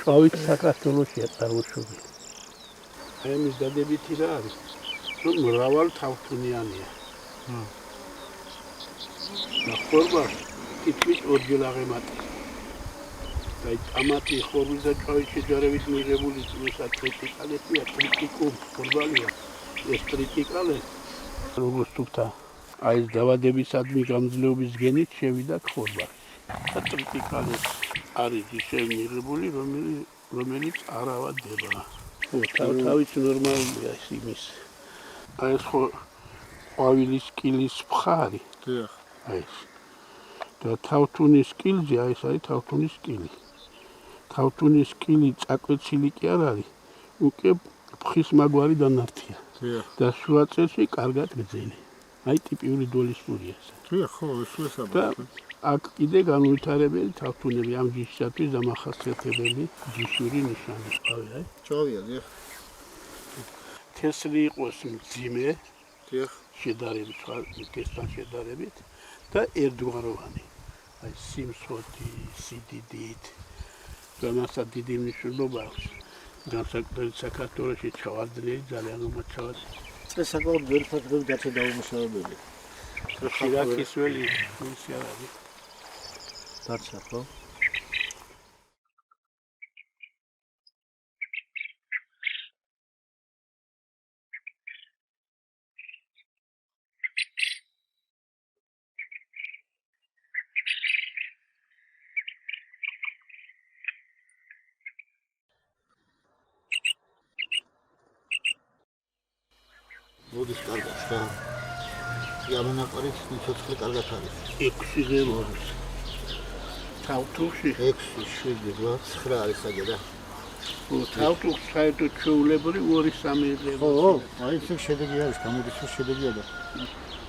ჭვავით საქართველოშია წარმოშობილი. აი მის დადებითი რა არის? რომ მრავალ თავთუნიანია. და ხორბა თითქმის ორჯერ აღემატა. და ტამატი ხორბის და ჭვავის შეჯარებით მიღებული წვისა ტრიტიკალეთია, ტრიტიკუმ ხორბალია. ეს ტრიტიკალე როგორც თუთა აი ეს დავადებისადმი გამძლეობის გენით შევიდა ხორბაში. და ტრიტიკალე არის ისე მიღებული, რომელიც არავადება. თავით ნორმალურია ის იმის. აი ეს ყვავილის კილის მხარი. აი ეს. და თავთუნის კილზე აი ეს არის თავთუნის კილი. თავთუნის კილი წაკვეცილი კი არ არის, უკვე ფხის მაგვარი დანართია. და შუა წელში კარგად გძელი. აი ტიპიური დოლისპურია ეს. ხო, ეს საბა. აქ კიდე განუვითარებელი თავთუნები ამ ჯიშისათვის დამახასიათებელი ჯიშური ნიშანი ყავი, აი. ჭოვია, დიახ. თესლი იყოს მძიმე, დიახ. შედარებით, თესთან შედარებით და ერთგვაროვანი. აი სიმსხოთი, სიდიდით. რომელსაც დიდი მნიშვნელობა აქვს. განსაკუთრებით საქართველოში ჩავარდნილი ძალიან უმოჩავარდნილი. ეს საკმაოდ ვერაფერს დარჩა დაუმუშავებელი. ხირაქის ველი ისე არის. დარჩა, ხო? მოდის კარგად და იამანაყარით ნიცოცხლე კარგად არის. 6-ზე მოდის. თავთუში 6, 7, 8, 9 არის აგერა. თავთუში საერთოდ ჩვეულებრივი 2-3 იღება. ხო, აი ეს შედეგი არის, გამოდის შედეგია და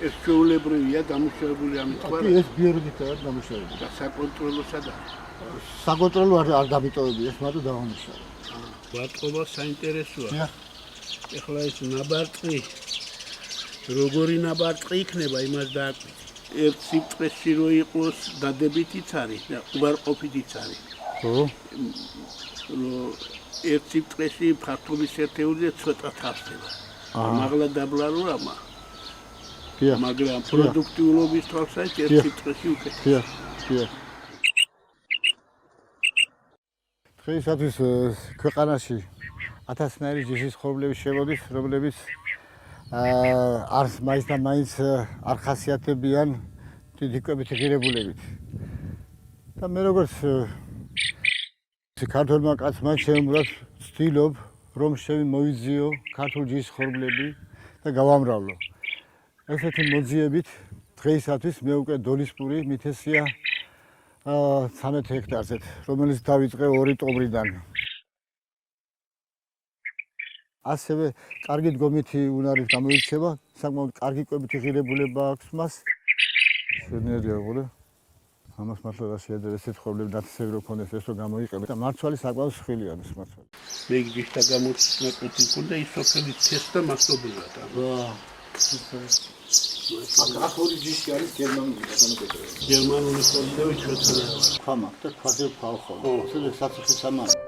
ეს ჩვეულებრივია დამუშავებული ამით ვარ. ეს ბიოლოგიაა დამუშავებული. და საკონტროლოსად არის. საკონტროლო არ დამიტოვები ეს მაგრამ დავამუშავე. ვატყობა საინტერესოა. დიახ. ეხლა ეს ნაბარტყი როგორი ნაბარტყი იქნება იმას დააკვირდი. ერთ სიტყვაში რო იყოს დადებითიც არის და უარყოფითიც არის. ხო. ერთ სიტყვაში ფართობის ერთეულზე ცოტა თავსდება. მაღლა დაბლა რო ამა. დიახ. მაგრამ პროდუქტიულობის თვალსაზრისით ერთ სიტყვაში უკეთეს. დიახ. დიახ. დღეისათვის ქვეყანაში 1000-ნაირი ჯიშის ხორბლები შემოდის, რომლებიც არც მაინც და მაინც არ ხასიათდებიან დიდი კვებითი ღირებულებით. და მე როგორც ქართველმა კაცმა შემოვლად ვცდილობ, რომ მოვიძიო ქართულ ჯიშის ხორბლები და გავამრავლო. ესეთი მოძიებით დღეისათვის მე უკვე დოლისპური მითესია 13 ჰექტარზე, რომელიც დავიწყე 2 ტომრიდან. ასევე კარგი დგომითი უნარით გამოირჩევა, საკმაოდ კარგი კვებითი ღირებულება აქვს მას. შენერია ყურე. ამას მართლა რა შეიძლება ესეთ ხორბლები დათესები რო ქონდეს ეს რო გამოიყენო და მარცვალი საკმაოდ სხილია ეს მარცვალი. მე ჯიშთა გამოცნა კუთიკუნდა ის სოფელი თესტა მასობრივად. აქ ორი ჯიში არის გერმანული გადამოკიდებული. გერმანული ხორბლები ჩვენთან. ქვამაკ და ქვაზე ქვავ ხოლმე. ეს საწუხი სამაა.